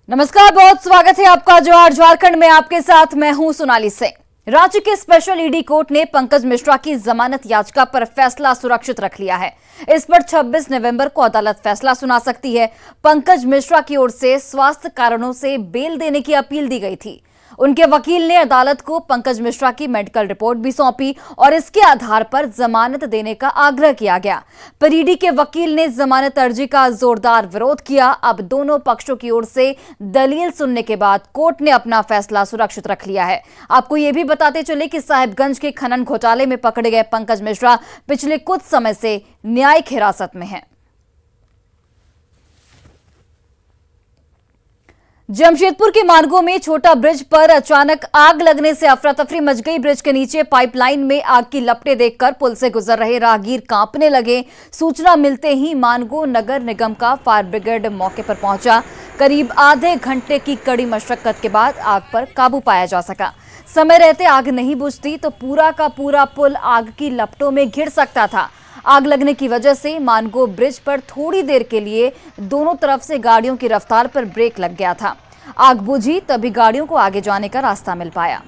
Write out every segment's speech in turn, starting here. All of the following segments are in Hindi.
नमस्कार, बहुत स्वागत है आपका जोहार झारखंड में। आपके साथ मैं हूं सोनाली सिंह। राज्य के स्पेशल ईडी कोर्ट ने पंकज मिश्रा की जमानत याचिका पर फैसला सुरक्षित रख लिया है। इस पर 26 नवंबर को अदालत फैसला सुना सकती है। पंकज मिश्रा की ओर से स्वास्थ्य कारणों से बेल देने की अपील दी गई थी। उनके वकील ने अदालत को पंकज मिश्रा की मेडिकल रिपोर्ट भी सौंपी और इसके आधार पर जमानत देने का आग्रह किया गया। पर ईडी के वकील ने जमानत अर्जी का जोरदार विरोध किया। अब दोनों पक्षों की ओर से दलील सुनने के बाद कोर्ट ने अपना फैसला सुरक्षित रख लिया है। आपको यह भी बताते चले कि साहिबगंज के खनन घोटाले में पकड़े गए पंकज मिश्रा पिछले कुछ समय से न्यायिक हिरासत में हैं। जमशेदपुर के मार्गों में छोटा ब्रिज पर अचानक आग लगने से अफरा तफरी मच गई। ब्रिज के नीचे पाइपलाइन में आग की लपटें देखकर पुल से गुजर रहे राहगीर कांपने लगे। सूचना मिलते ही मानगो नगर निगम का फायर ब्रिगेड मौके पर पहुंचा। करीब आधे घंटे की कड़ी मशक्कत के बाद आग पर काबू पाया जा सका। समय रहते आग नहीं बुझती तो पूरा का पूरा पुल आग की लपटों में घिर सकता था। आग लगने की वजह से मानगो ब्रिज पर थोड़ी देर के लिए दोनों तरफ से गाड़ियों की रफ्तार पर ब्रेक लग गया था। आग बुझी तभी गाड़ियों को आगे जाने का रास्ता मिल पाया।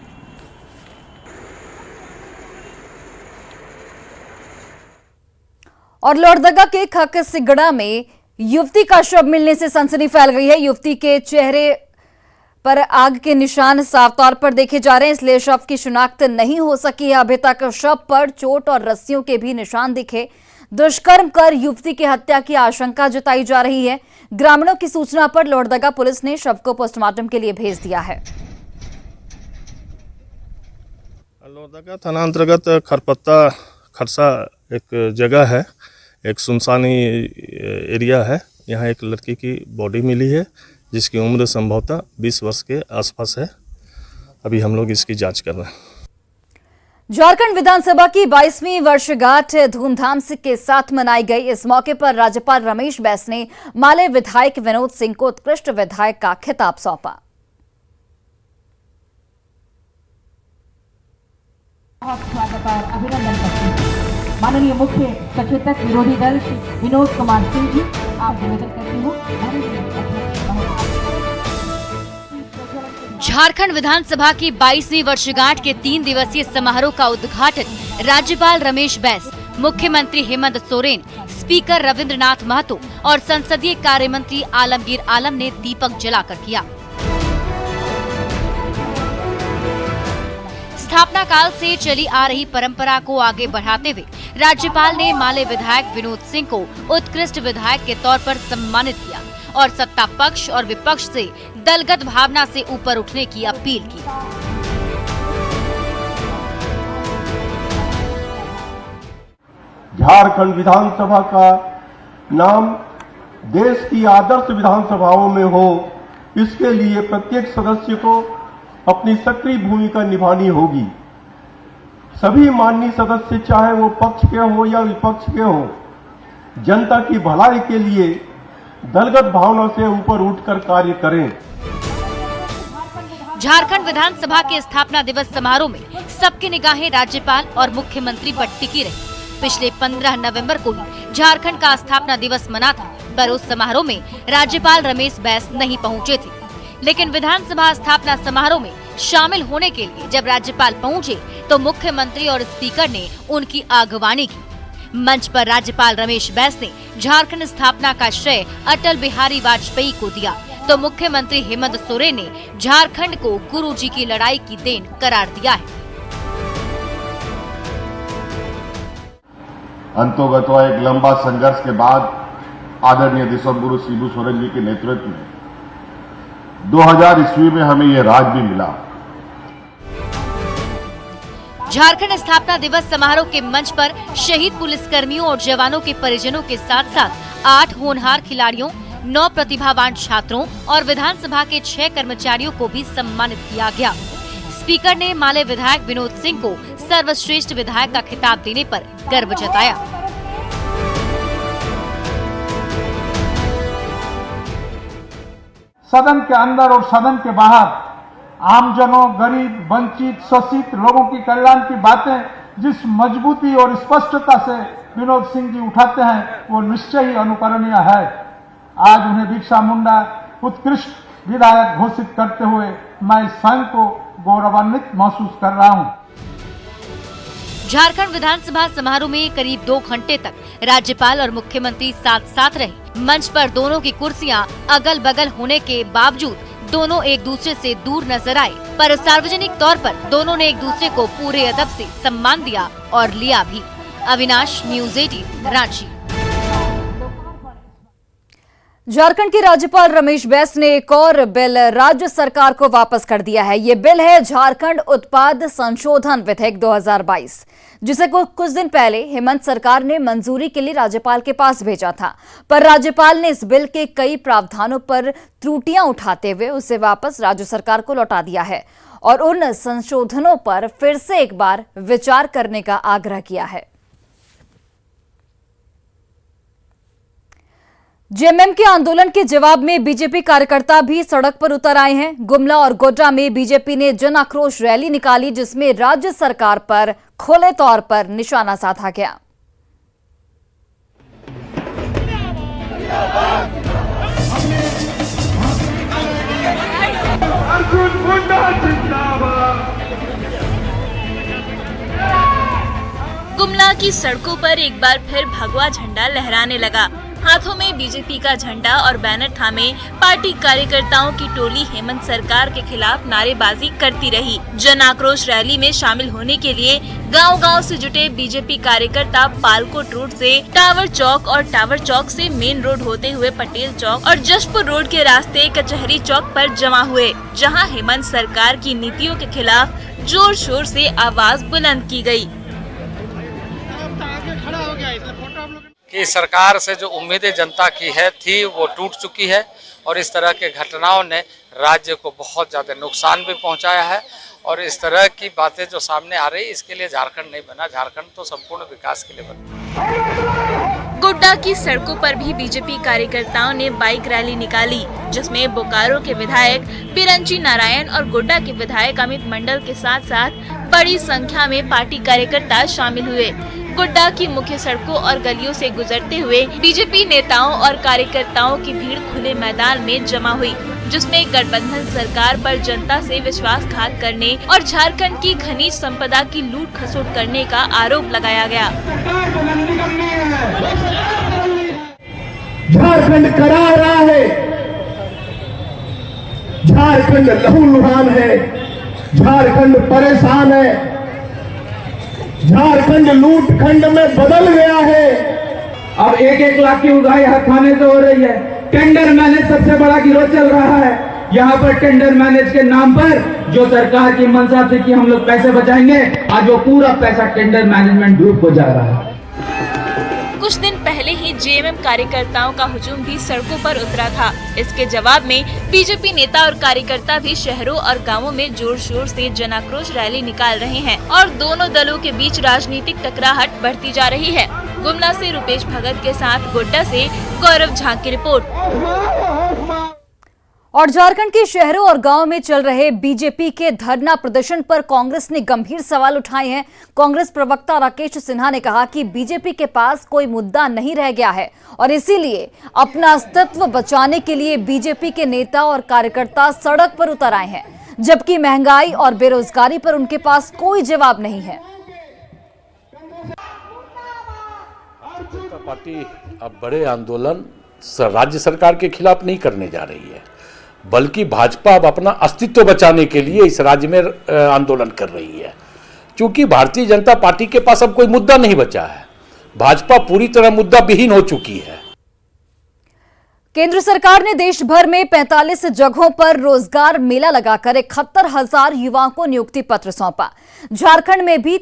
और लोहरदगा के खकसिगड़ा में युवती का शव मिलने से सनसनी फैल गई है। युवती के चेहरे पर आग के निशान साफ तौर पर देखे जा रहे हैं, इसलिए शव की शिनाख्त नहीं हो सकी है। अभी तक शव पर चोट और रस्सियों के भी निशान दिखे। दुष्कर्म कर युवती की हत्या की आशंका जताई जा रही है। ग्रामीणों की सूचना पर लोहरदगा पुलिस ने शव को पोस्टमार्टम के लिए भेज दिया है। लोहरदगा थाना अंतर्गत खरपत्ता खरसा एक जगह है, एक सुनसानी एरिया है। यहाँ एक लड़की की बॉडी मिली है जिसकी उम्र संभवतः 20 वर्ष के आसपास है। अभी हम लोग इसकी जांच कर रहे हैं। झारखंड विधानसभा की 22वीं वर्षगांठ धूमधाम से के साथ मनाई गई। इस मौके पर राज्यपाल रमेश बैस ने माले विधायक विनोद सिंह को उत्कृष्ट विधायक का खिताब सौंपा। स्वागत और अभिनंदन करते हैं माननीय मुख्य सचेतक विरोधी दल विनोद कुमार सिंह जी, आप निवेदन करती हूँ। झारखंड विधानसभा की 22वीं वर्षगांठ के 3 दिवसीय समारोह का उद्घाटन राज्यपाल रमेश बैस, मुख्यमंत्री हेमंत सोरेन, स्पीकर रविंद्रनाथ महतो और संसदीय कार्य मंत्री आलमगीर आलम ने दीपक जलाकर किया। स्थापना काल से चली आ रही परंपरा को आगे बढ़ाते हुए राज्यपाल ने माले विधायक विनोद सिंह को उत्कृष्ट विधायक के तौर पर सम्मानित किया और सत्ता पक्ष और विपक्ष से दलगत भावना से ऊपर उठने की अपील की। झारखंड विधानसभा का नाम देश की आदर्श विधानसभाओं में हो, इसके लिए प्रत्येक सदस्य को अपनी सक्रिय भूमिका निभानी होगी। सभी माननीय सदस्य, चाहे वो पक्ष के हो या विपक्ष के हो, जनता की भलाई के लिए दलगत भावना से ऊपर उठकर कार्य करें। झारखंड विधानसभा के स्थापना दिवस समारोह में सबकी निगाहें राज्यपाल और मुख्यमंत्री पर टिकी रही। पिछले 15 नवंबर को ही झारखंड का स्थापना दिवस मना था, पर उस समारोह में राज्यपाल रमेश बैस नहीं पहुंचे थे। लेकिन विधानसभा स्थापना समारोह में शामिल होने के लिए जब राज्यपाल पहुंचे तो मुख्यमंत्री और स्पीकर ने उनकी आगवानी की। मंच पर राज्यपाल रमेश बैस ने झारखंड स्थापना का श्रेय अटल बिहारी वाजपेयी को दिया, तो मुख्यमंत्री हेमंत सोरेन ने झारखंड को गुरुजी की लड़ाई की देन करार दिया है। अंतोगतो एक लंबा संघर्ष के बाद आदरणीय देशबंधु शिबू सोरेन जी के नेतृत्व में 2000 ईस्वी में हमें यह राज भी मिला। झारखंड स्थापना दिवस समारोह के मंच पर शहीद पुलिसकर्मियों और जवानों के परिजनों के साथ साथ 8 होनहार खिलाड़ियों, 9 प्रतिभावान छात्रों और विधानसभा के 6 कर्मचारियों को भी सम्मानित किया गया। स्पीकर ने माले विधायक विनोद सिंह को सर्वश्रेष्ठ विधायक का खिताब देने पर गर्व जताया। सदन के अंदर और सदन के बाहर आमजनों, गरीब, वंचित, शोषित लोगों की कल्याण की बातें जिस मजबूती और स्पष्टता से विनोद सिंह जी उठाते हैं, वो निश्चय ही अनुकरणीय है। आज उन्हें बिरसा मुंडा उत्कृष्ट विधायक घोषित करते हुए मैं स्वयं को गौरवान्वित महसूस कर रहा हूं। झारखंड विधानसभा समारोह में करीब 2 घंटे तक राज्यपाल और मुख्यमंत्री साथ साथ रहे। मंच पर दोनों की कुर्सियां अगल बगल होने के बावजूद दोनों एक दूसरे से दूर नजर आए, पर सार्वजनिक तौर पर दोनों ने एक दूसरे को पूरे अदब से सम्मान दिया और लिया भी। अविनाश, न्यूज़ 18, रांची। झारखंड के राज्यपाल रमेश बैस ने एक और बिल राज्य सरकार को वापस कर दिया है। ये बिल है झारखंड उत्पाद संशोधन विधेयक 2022, जिसे कुछ दिन पहले हेमंत सरकार ने मंजूरी के लिए राज्यपाल के पास भेजा था, पर राज्यपाल ने इस बिल के कई प्रावधानों पर त्रुटियां उठाते हुए उसे वापस राज्य सरकार को लौटा दिया है और उन संशोधनों पर फिर से एक बार विचार करने का आग्रह किया है। जेएमएम के आंदोलन के जवाब में बीजेपी कार्यकर्ता भी सड़क पर उतर आए हैं। गुमला और गोड्डा में बीजेपी ने जन आक्रोश रैली निकाली, जिसमें राज्य सरकार पर खुले तौर पर निशाना साधा गया। गुमला की सड़कों पर एक बार फिर भगवा झंडा लहराने लगा। हाथों में बीजेपी का झंडा और बैनर थामे पार्टी कार्यकर्ताओं की टोली हेमंत सरकार के खिलाफ नारेबाजी करती रही। जन आक्रोश रैली में शामिल होने के लिए गांव-गांव से जुटे बीजेपी कार्यकर्ता पालकोट रोड से टावर चौक और टावर चौक से मेन रोड होते हुए पटेल चौक और जशपुर रोड के रास्ते कचहरी चौक पर जमा हुए, जहां हेमंत सरकार की नीतियों के खिलाफ जोर शोर से आवाज बुलंद की गयी। कि सरकार से जो उम्मीदें जनता की थी वो टूट चुकी है और इस तरह के घटनाओं ने राज्य को बहुत ज़्यादा नुकसान भी पहुंचाया है और इस तरह की बातें जो सामने आ रही, इसके लिए झारखंड नहीं बना। झारखंड तो संपूर्ण विकास के लिए बना। गोड्डा की सड़कों पर भी बीजेपी कार्यकर्ताओं ने बाइक रैली निकाली, जिसमें बोकारो के विधायक बिरंची नारायण और गोड्डा के विधायक अमित मंडल के साथ साथ बड़ी संख्या में पार्टी कार्यकर्ता शामिल हुए। गोड्डा की मुख्य सड़कों और गलियों से गुजरते हुए बीजेपी नेताओं और कार्यकर्ताओं की भीड़ खुले मैदान में जमा हुई, जिसमें गठबंधन सरकार पर जनता से विश्वासघात करने और झारखंड की खनिज संपदा की लूट खसोट करने का आरोप लगाया गया। झारखंड करा रहा है, झारखंड लहूलुहान है, झारखंड परेशान है, झारखंड लूट खंड में बदल गया है। अब 1-1 लाख की उगाही हर थाने से हो रही है। टेंडर मैनेज सबसे बड़ा गिरोह चल रहा है। यहाँ पर टेंडर मैनेज के नाम पर जो सरकार की मंशा थी कि हम लोग पैसे बचाएंगे, आज वो पूरा पैसा टेंडर मैनेजमेंट ग्रुप को जा रहा है। कुछ दिन पहले ही जेएमएम कार्यकर्ताओं का हुजूम भी सड़कों पर उतरा था। इसके जवाब में बीजेपी नेता और कार्यकर्ता भी शहरों और गांवों में जोर शोर से जन आक्रोश रैली निकाल रहे हैं और दोनों दलों के बीच राजनीतिक टकराहट बढ़ती जा रही है। गुमला से रुपेश भगत के साथ गोड्डा से गौरव झा की रिपोर्ट। और झारखंड के शहरों और गांव में चल रहे बीजेपी के धरना प्रदर्शन पर कांग्रेस ने गंभीर सवाल उठाए हैं। कांग्रेस प्रवक्ता राकेश सिन्हा ने कहा कि बीजेपी के पास कोई मुद्दा नहीं रह गया है और इसीलिए अपना अस्तित्व बचाने के लिए बीजेपी के नेता और कार्यकर्ता सड़क पर उतर आए हैं, जबकि महंगाई और बेरोजगारी पर उनके पास कोई जवाब नहीं है। पार्टी अब बड़े आंदोलन राज्य सरकार के खिलाफ नहीं करने जा रही है, बल्कि भाजपा अब अपना अस्तित्व बचाने के लिए इस राज्य में आंदोलन कर रही है। क्योंकि भारतीय जनता पार्टी के पास अब कोई मुद्दा नहीं बचा है, भाजपा पूरी तरह मुद्दा विहीन हो चुकी है। केंद्र सरकार ने देश भर में 45 जगहों पर रोजगार मेला लगाकर 71,000 युवाओं को नियुक्ति पत्र सौंपा। झारखंड में भी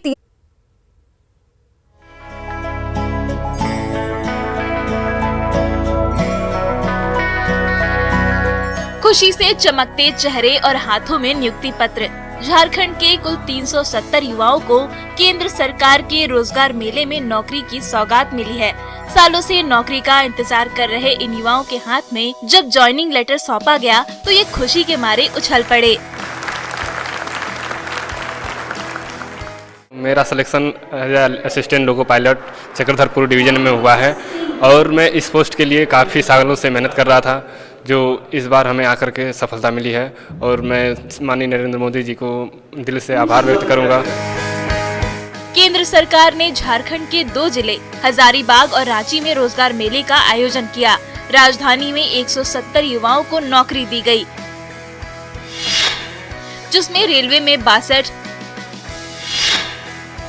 खुशी से चमकते चेहरे और हाथों में नियुक्ति पत्र। झारखंड के कुल 370 युवाओं को केंद्र सरकार के रोजगार मेले में नौकरी की सौगात मिली है। सालों से नौकरी का इंतजार कर रहे इन युवाओं के हाथ में जब ज्वाइनिंग लेटर सौंपा गया तो ये खुशी के मारे उछल पड़े। मेरा selection assistant loco pilot Chakradharpur division में हुआ है और मैं इस पोस्ट के लिए काफ़ी सालों से मेहनत कर रहा था। जो इस बार हमें आकर के सफलता मिली है, और मैं माननीय नरेंद्र मोदी जी को दिल से आभार व्यक्त करूंगा। केंद्र सरकार ने झारखंड के 2 जिले हजारीबाग और रांची में रोजगार मेले का आयोजन किया। राजधानी में 170 युवाओं को नौकरी दी गई, जिसमें रेलवे में 62,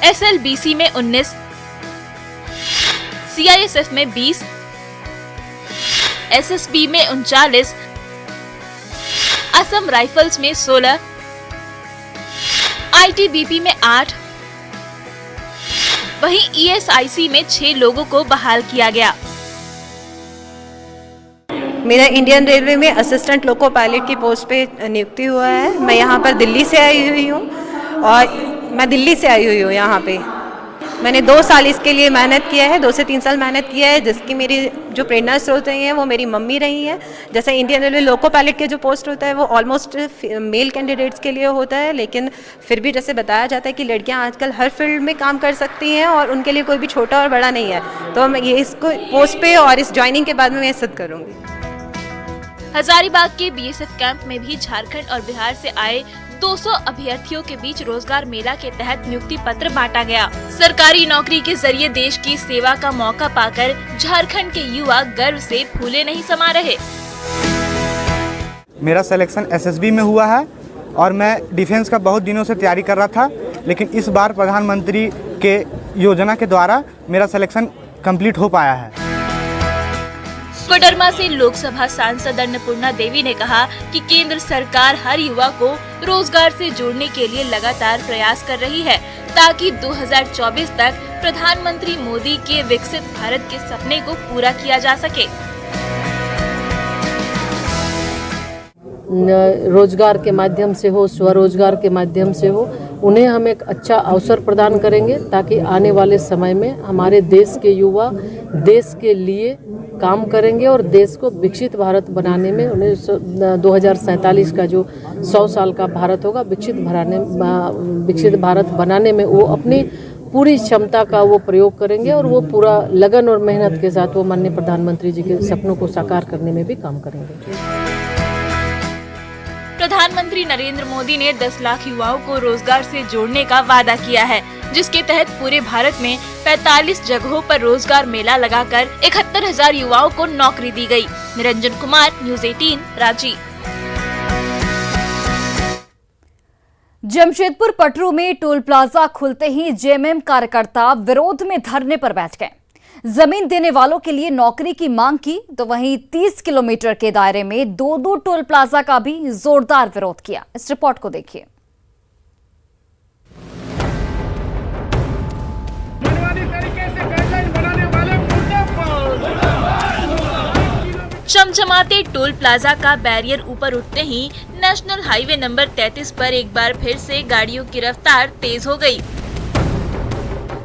SLBC में 19, CISF में 20, SSB में 39, असम राइफल्स में 16, ITBP में 8, वहीं ESIC में 6 लोगों को बहाल किया गया। मेरा इंडियन रेलवे में असिस्टेंट लोको पायलट की पोस्ट पे नियुक्ति हुआ है। मैं यहाँ पर दिल्ली से आई हुई हूँ यहाँ पे। मैंने 2 साल इसके लिए मेहनत किया है, 2 से 3 साल मेहनत किया है, जिसकी मेरी जो प्रेरणा स्रोत रही हैं वो मेरी मम्मी रही हैं। जैसे इंडियन रेलवे लोको पायलट के जो पोस्ट होता है वो ऑलमोस्ट मेल कैंडिडेट्स के लिए होता है, लेकिन फिर भी जैसे बताया जाता है कि लड़कियां आजकल हर फील्ड में काम कर सकती हैं और उनके लिए कोई भी छोटा और बड़ा नहीं है। तो मैं ये इसको पोस्ट पे और इस ज्वाइनिंग के बाद में मैं सिद्ध करूँगी। हजारीबाग के BSF कैंप में भी झारखंड और बिहार से आए 200 अभ्यर्थियों के बीच रोजगार मेला के तहत नियुक्ति पत्र बांटा गया। सरकारी नौकरी के जरिए देश की सेवा का मौका पाकर झारखंड के युवा गर्व से फूले नहीं समा रहे। मेरा सिलेक्शन SSB में हुआ है और मैं डिफेंस का बहुत दिनों से तैयारी कर रहा था, लेकिन इस बार प्रधानमंत्री के योजना के द्वारा मेरा सिलेक्शन कंप्लीट हो पाया है। कोडरमा से लोकसभा सांसद अन्नपूर्णा देवी ने कहा कि केंद्र सरकार हर युवा को रोजगार से जोड़ने के लिए लगातार प्रयास कर रही है, ताकि 2024 तक प्रधानमंत्री मोदी के विकसित भारत के सपने को पूरा किया जा सके। रोजगार के माध्यम से हो, स्वरोजगार के माध्यम से हो, उन्हें हम एक अच्छा अवसर प्रदान करेंगे, ताकि आने वाले समय में हमारे देश के युवा देश के लिए काम करेंगे और देश को विकसित भारत बनाने में उन्हें 2047 का जो 100 साल का भारत होगा, विकसित भारत बनाने में वो अपनी पूरी क्षमता का वो प्रयोग करेंगे और वो पूरा लगन और मेहनत के साथ वो माननीय प्रधानमंत्री जी के सपनों को साकार करने में भी काम करेंगे। प्रधानमंत्री नरेंद्र मोदी ने 10 लाख युवाओं को रोजगार से जोड़ने का वादा किया है, जिसके तहत पूरे भारत में 45 जगहों पर रोजगार मेला लगाकर 71,000 युवाओं को नौकरी दी गई। निरंजन कुमार, न्यूज़ 18, रांची। जमशेदपुर पटरू में टोल प्लाजा खुलते ही जेएमएम कार्यकर्ता विरोध में धरने पर बैठ गए। जमीन देने वालों के लिए नौकरी की मांग की, तो वहीं 30 किलोमीटर के दायरे में 2 टोल प्लाजा का भी जोरदार विरोध किया। इस रिपोर्ट को देखिए। चमचमाते टोल प्लाजा का बैरियर ऊपर उठते ही नेशनल हाईवे नंबर 33 पर एक बार फिर से गाड़ियों की रफ्तार तेज हो गई।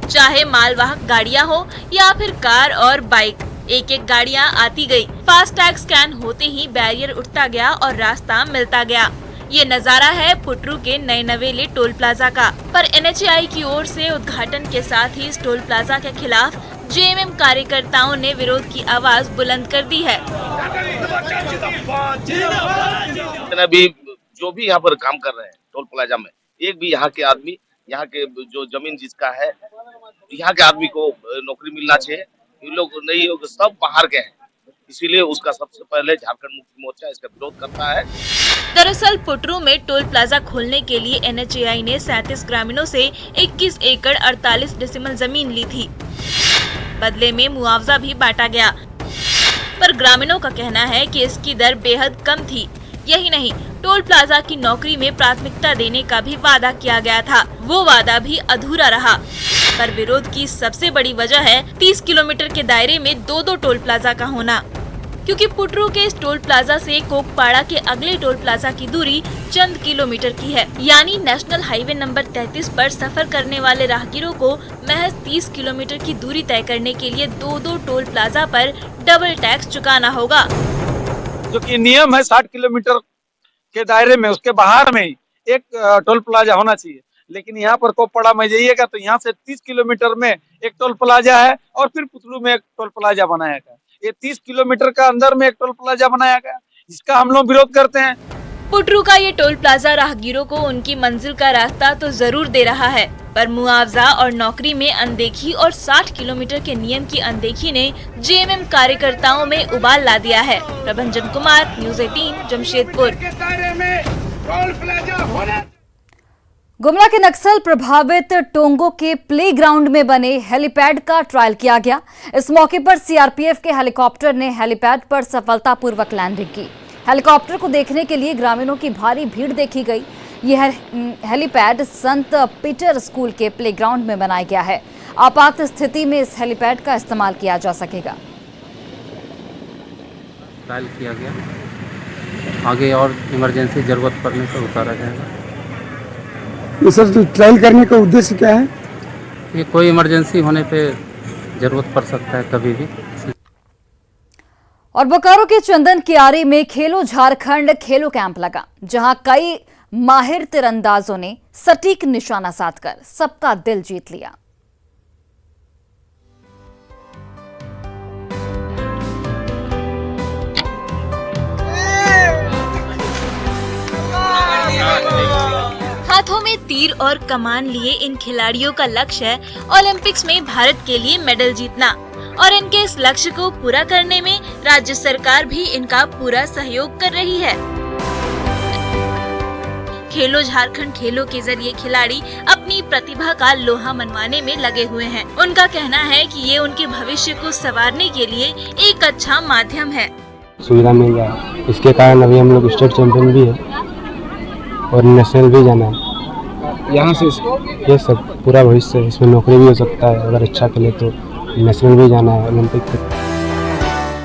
चाहे मालवाहक गाड़ियां हो या फिर कार और बाइक, एक गाड़ियां आती गई। फास्टैग स्कैन होते ही बैरियर उठता गया और रास्ता मिलता गया। ये नजारा है पुटरू के नए नवेले टोल प्लाजा का। पर NHAI की ओर से उद्घाटन के साथ ही इस टोल प्लाजा के खिलाफ जेएमएम कार्यकर्ताओं ने विरोध की आवाज बुलंद कर दी है। अभी जो भी यहाँ पर काम कर रहे हैं टोल प्लाजा में, एक भी यहाँ के आदमी, यहाँ के जो जमीन जिसका है, यहाँ के आदमी को नौकरी मिलना चाहिए। ये लोग नहीं, सब बाहर के हैं, इसीलिए उसका सबसे पहले झारखंड मुक्ति मोर्चा इसका विरोध करता है। दरअसल पुटरू में टोल प्लाजा खोलने के लिए NHAI ने 37 ग्रामीणों से 21 एकड़ 48 डेसिमल जमीन ली थी। बदले में मुआवजा भी बांटा गया, पर ग्रामीणों का कहना है कि इसकी दर बेहद कम थी। यही नहीं, टोल प्लाजा की नौकरी में प्राथमिकता देने का भी वादा किया गया था, वो वादा भी अधूरा रहा। पर विरोध की सबसे बड़ी वजह है 30 किलोमीटर के दायरे में 2 टोल प्लाजा का होना, क्योंकि पुटरू के इस टोल प्लाजा से कोकपाड़ा के अगले टोल प्लाजा की दूरी चंद किलोमीटर की है। यानी नेशनल हाईवे नंबर 33 पर सफर करने वाले राहगीरों को महज 30 किलोमीटर की दूरी तय करने के लिए 2 टोल प्लाजा पर डबल टैक्स चुकाना होगा। जो कि नियम है 60 किलोमीटर के दायरे में, उसके बाहर में ही एक टोल प्लाजा होना चाहिए। लेकिन यहाँ पर कोकपाड़ा में जाइएगा तो यहाँ से 30 किलोमीटर में एक टोल प्लाजा है और फिर पुतलू में एक टोल प्लाजा बनाया गया। ये 30 किलोमीटर का अंदर में एक टोल प्लाजा बनाया गया, जिसका हम लोग विरोध करते हैं। पुटरू का ये टोल प्लाजा राहगीरों को उनकी मंजिल का रास्ता तो जरूर दे रहा है, पर मुआवजा और नौकरी में अनदेखी और 60 किलोमीटर के नियम की अनदेखी ने जेएमएम कार्यकर्ताओं में उबाल ला दिया है। प्रभंजन कुमार, न्यूज़ 18, जमशेदपुर। गुमला के नक्सल प्रभावित टोंगो के प्लेग्राउंड में बने हेलीपैड का ट्रायल किया गया। इस मौके पर सीआरपीएफ के हेलीकॉप्टर ने हेलीपैड पर सफलतापूर्वक लैंडिंग की। हेलीकॉप्टर को देखने के लिए ग्रामीणों की भारी भीड़ देखी गई। यह हेलीपैड संत पीटर स्कूल के प्लेग्राउंड में बनाया गया है। आपात स्थिति में इस हेलीपैड का इस्तेमाल किया जा सकेगा। ट्रायल किया गया, आगे और इमरजेंसी जरूरत पड़ने पर उतारा जाएगा। ये सर ट्रायल करने का उद्देश्य क्या है? ये कोई इमरजेंसी होने पे जरूरत पड़ सकता है कभी भी। और बोकारो के चंदन कियारी में खेलो झारखंड खेलो कैंप लगा, जहां कई माहिर तीरंदाजों ने सटीक निशाना साधकर सबका दिल जीत लिया। हाथों में तीर और कमान लिए इन खिलाड़ियों का लक्ष्य है ओलंपिक्स में भारत के लिए मेडल जीतना, और इनके इस लक्ष्य को पूरा करने में राज्य सरकार भी इनका पूरा सहयोग कर रही है। खेलो झारखंड खेलों के जरिए खिलाड़ी अपनी प्रतिभा का लोहा मनवाने में लगे हुए हैं। उनका कहना है कि ये उनके भविष्य को संवारने के लिए एक अच्छा माध्यम है। सुविधा मिल रहा है, इसके कारण अभी हम लोग स्टेट चैंपियन भी है और नेशनल भी जाना है। यहाँ से ये सब पूरा भविष्य है, इसमें नौकरी भी हो सकता है, अगर अच्छा खेले तो नेशनल भी जाना है, ओलंपिक तक।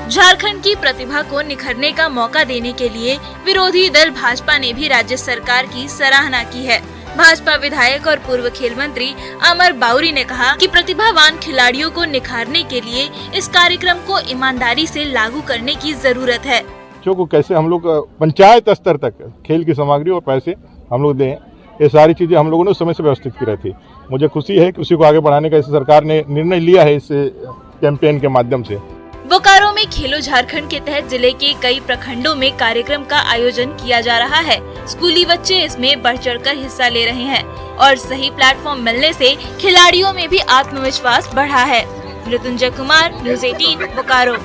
झारखंड की प्रतिभा को निखरने का मौका देने के लिए विरोधी दल भाजपा ने भी राज्य सरकार की सराहना की है। भाजपा विधायक और पूर्व खेल मंत्री अमर बाउरी ने कहा कि प्रतिभावान खिलाड़ियों को निखारने के लिए इस कार्यक्रम को ईमानदारी से लागू करने की जरूरत है। बच्चों को कैसे हम लोग पंचायत स्तर तक खेल की सामग्री और पैसे हम लोग दें, ये सारी चीजें हम लोगों ने समय से व्यवस्थित की रहती। मुझे खुशी है कि उसी को आगे बढ़ाने का सरकार ने निर्णय लिया है इस कैंपेन के माध्यम से। बोकारो में खेलो झारखंड के तहत जिले के कई प्रखंडों में कार्यक्रम का आयोजन किया जा रहा है। स्कूली बच्चे इसमें बढ़ चढ़कर हिस्सा ले रहे हैं और सही प्लेटफॉर्म मिलने से खिलाड़ियों में भी आत्मविश्वास बढ़ा है। मृत्युंजय कुमार, न्यूज़ 18, बोकारो।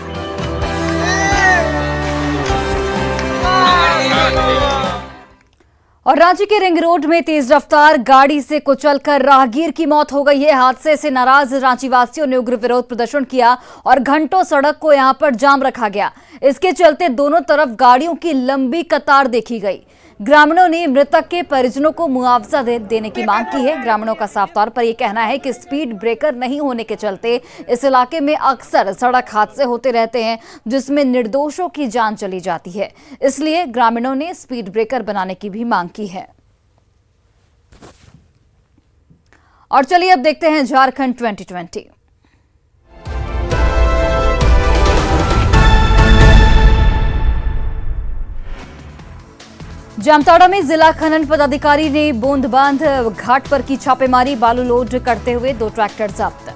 और रांची के रिंग रोड में तेज रफ्तार गाड़ी से कुचलकर राहगीर की मौत हो गई है। हादसे से नाराज रांची वासियों ने उग्र विरोध प्रदर्शन किया और घंटों सड़क को यहां पर जाम रखा गया। इसके चलते दोनों तरफ गाड़ियों की लंबी कतार देखी गई। ग्रामीणों ने मृतक के परिजनों को मुआवजा देने की मांग की है। ग्रामीणों का साफ तौर पर यह कहना है कि स्पीड ब्रेकर नहीं होने के चलते इस इलाके में अक्सर सड़क हादसे होते रहते हैं, जिसमें निर्दोषों की जान चली जाती है। इसलिए ग्रामीणों ने स्पीड ब्रेकर बनाने की भी मांग की है। और चलिए अब देखते हैं झारखंड 2020। जामताड़ा में जिला खनन पदाधिकारी ने बोंदबांध घाट पर की छापेमारी, बालू लोड करते हुए 2 ट्रैक्टर जब्त।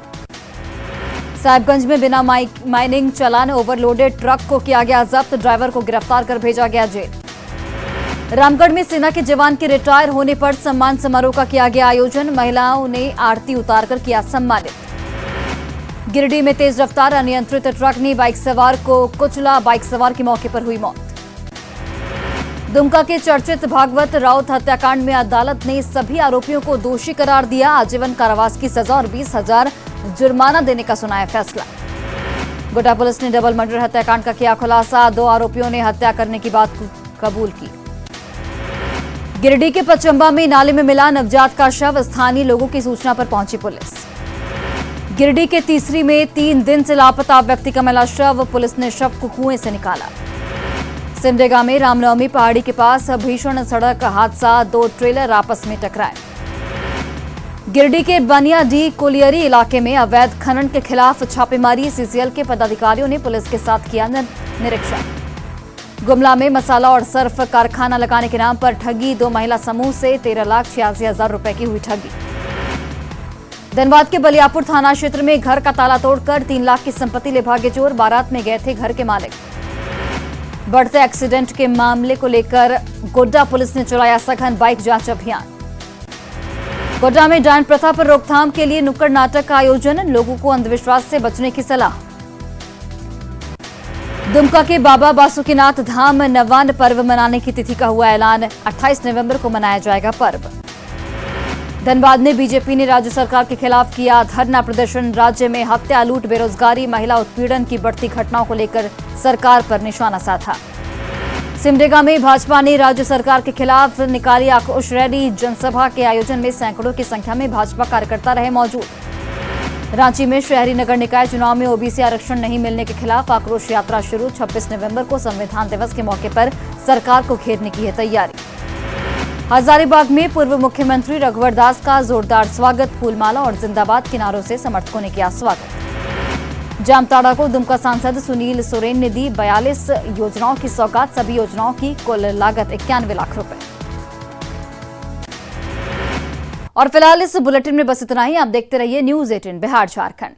साहिबगंज में बिना माइनिंग चालान ओवरलोडेड ट्रक को किया गया जब्त, ड्राइवर को गिरफ्तार कर भेजा गया जेल। रामगढ़ में सेना के जवान के रिटायर होने पर सम्मान समारोह का किया गया आयोजन, महिलाओं ने आरती उतारकर किया सम्मानित। गिरिडीह में तेज रफ्तार अनियंत्रित ट्रक ने बाइक सवार को कुचला, बाइक सवार की मौके पर हुई मौत। दुमका के चर्चित भागवत राउत हत्याकांड में अदालत ने सभी आरोपियों को दोषी करार दिया, आजीवन कारावास की सजा और 20,000 जुर्माना देने का सुनाया फैसला। गोड्डा पुलिस ने डबल मर्डर हत्याकांड का किया खुलासा, 2 आरोपियों ने हत्या करने की बात कबूल की। गिरिडीह के पचंबा में नाले में मिला नवजात का शव, स्थानीय लोगों की सूचना पर पहुंची पुलिस। गिरिडीह के तीसरी में 3 दिन से लापता व्यक्ति का मिला शव, पुलिस ने शव को कुएं से निकाला। सिमडेगा में रामनवमी पहाड़ी के पास भीषण सड़क हादसा, 2 ट्रेलर आपस में टकराए। गिरिडीह के बनियाडीह कोलियरी इलाके में अवैध खनन के खिलाफ छापेमारी, सीसीएल के पदाधिकारियों ने पुलिस के साथ किया निरीक्षण। गुमला में मसाला और सर्फ कारखाना लगाने के नाम पर ठगी, 2 महिला समूह से 13,86,000 रुपए की हुई ठगी। धनबाद के बलियापुर थाना क्षेत्र में घर का ताला तोड़कर 3 लाख की संपत्ति ले भागे चोर, बारात में गए थे घर के मालिक। बढ़ते एक्सीडेंट के मामले को लेकर गोड्डा पुलिस ने चलाया सघन बाइक जांच अभियान। गोड्डा में डायन प्रथा पर रोकथाम के लिए नुक्कड़ नाटक का आयोजन, लोगों को अंधविश्वास से बचने की सलाह। दुमका के बाबा बासुकीनाथ धाम नवान्न पर्व मनाने की तिथि का हुआ ऐलान, 28 नवंबर को मनाया जाएगा पर्व। धनबाद में बीजेपी ने राज्य सरकार के खिलाफ किया धरना प्रदर्शन, राज्य में हत्या, लूट, बेरोजगारी, महिला उत्पीड़न की बढ़ती घटनाओं को लेकर सरकार पर निशाना साधा। सिमडेगा में भाजपा ने राज्य सरकार के खिलाफ निकाली आक्रोश रैली, जनसभा के आयोजन में सैकड़ों की संख्या में भाजपा कार्यकर्ता रहे मौजूद। रांची में शहरी नगर निकाय चुनाव में ओबीसी आरक्षण नहीं मिलने के खिलाफ आक्रोश यात्रा शुरू, 26 नवंबर को संविधान दिवस के मौके पर सरकार को घेरने की है तैयारी। हजारीबाग में पूर्व मुख्यमंत्री रघुवर दास का जोरदार स्वागत, फूलमाला और जिंदाबाद के नारों से समर्थकों ने किया स्वागत। जामताड़ा को दुमका सांसद सुनील सोरेन ने दी 42 योजनाओं की सौगात, सभी योजनाओं की कुल लागत 91 लाख रुपए। और फिलहाल इस बुलेटिन में बस इतना ही। आप देखते रहिए न्यूज़ 18 बिहार झारखंड।